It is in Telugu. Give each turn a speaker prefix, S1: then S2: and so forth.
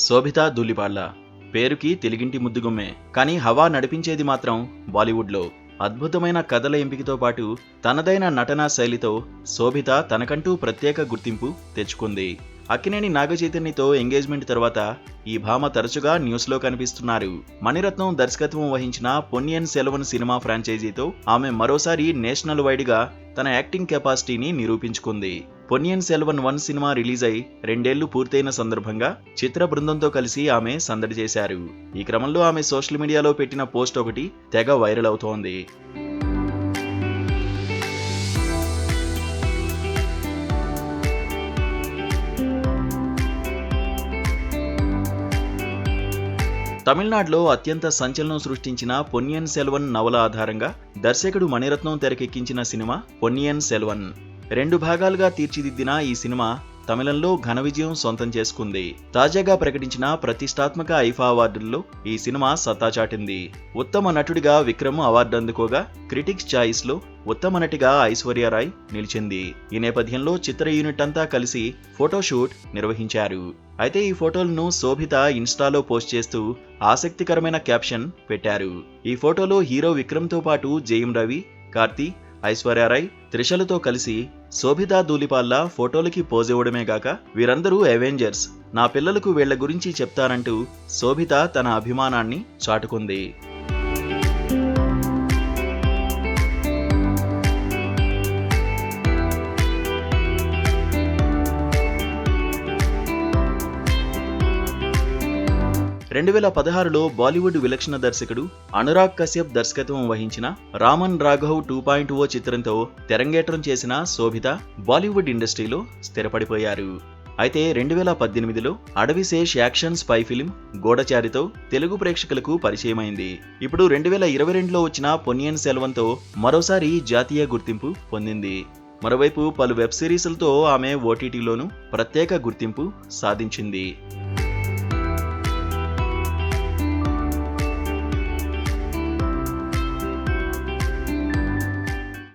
S1: శోభితా ధూళిపాళ్ల పేరుకి తెలుగింటి ముద్దుగుమ్మే, కానీ హవా నడిపించేది మాత్రం బాలీవుడ్లో. అద్భుతమైన కథల ఎంపికతో పాటు తనదైన నటనా శైలితో శోభిత తనకంటూ ప్రత్యేక గుర్తింపు తెచ్చుకుంది. అక్కినేని నాగచైతన్యతో ఎంగేజ్మెంట్ తర్వాత ఈ భామ తరచుగా న్యూస్లో కనిపిస్తున్నారు. మణిరత్నం దర్శకత్వం వహించిన పొన్నియిన్ సెల్వన్ సినిమా ఫ్రాంచైజీతో ఆమె మరోసారి నేషనల్ వైడ్ గా తన యాక్టింగ్ కెపాసిటీని నిరూపించుకుంది. పొన్నియిన్ సెల్వన్ 1 సినిమా రిలీజ్ అయి 2 ఏళ్లు పూర్తయిన సందర్భంగా చిత్ర బృందంతో కలిసి ఆమె సందడి చేశారు. ఈ క్రమంలో ఆమె సోషల్ మీడియాలో పెట్టిన పోస్ట్ ఒకటి తెగ వైరల్ అవుతోంది. తమిళనాడులో అత్యంత సంచలనం సృష్టించిన పొన్నియిన్ సెల్వన్ నవల ఆధారంగా దర్శకుడు మణిరత్నం తెరకెక్కించిన సినిమా పొన్నియిన్ సెల్వన్. 2 భాగాలుగా తీర్చిదిద్దిన ఈ సినిమా తమిళంలో ఘన విజయం సొంతం చేసుకుంది. తాజాగా ప్రకటించిన ప్రతిష్టాత్మక ఐఫా అవార్డుల్లో ఈ సినిమా సత్తా చాటింది. ఉత్తమ నటుడిగా విక్రమ్ అవార్డు అందుకోగా, క్రిటిక్స్ చాయిస్ లో ఉత్తమ నటిగా ఐశ్వర్య రాయ్ నిలిచింది. ఈ నేపథ్యంలో చిత్ర యూనిట్ అంతా కలిసి ఫోటోషూట్ నిర్వహించారు. అయితే ఈ ఫోటోలను శోభిత ఇన్స్టాలో పోస్ట్ చేస్తూ ఆసక్తికరమైన క్యాప్షన్ పెట్టారు. ఈ ఫోటోలో హీరో విక్రమ్ తో పాటు జయం రవి, కార్తీ, ఐశ్వర్య రాయ్, త్రిషలతో కలిసి శోభితా ధూళిపాళ్ల ఫోటోలకి పోజ్ ఇవ్వడమే గాక వీరందరూ అవెంజర్స్, నా పిల్లలకు వీళ్ల గురించి చెప్తారంటూ శోభిత తన అభిమానాన్ని చాటుకుంది. రెండు 2016లో బాలీవుడ్ విలక్షణ దర్శకుడు అనురాగ్ కశ్యప్ దర్శకత్వం వహించిన రామన్ రాఘవ్ 2.0 చిత్రంతో తెరంగేట్రం చేసిన శోభిత బాలీవుడ్ ఇండస్ట్రీలో స్థిరపడిపోయారు. అయితే 2018లో Adivi Sesh action spy film గూఢచారితో Telugu ప్రేక్షకులకు పరిచయమైంది. ఇప్పుడు 2022లో వచ్చిన పొన్నియిన్ సెల్వన్తో మరోసారి జాతీయ గుర్తింపు పొందింది. మరోవైపు పలు వెబ్ సిరీస్లతో ఆమె ఓటీటీలోనూ ప్రత్యేక గుర్తింపు సాధించింది.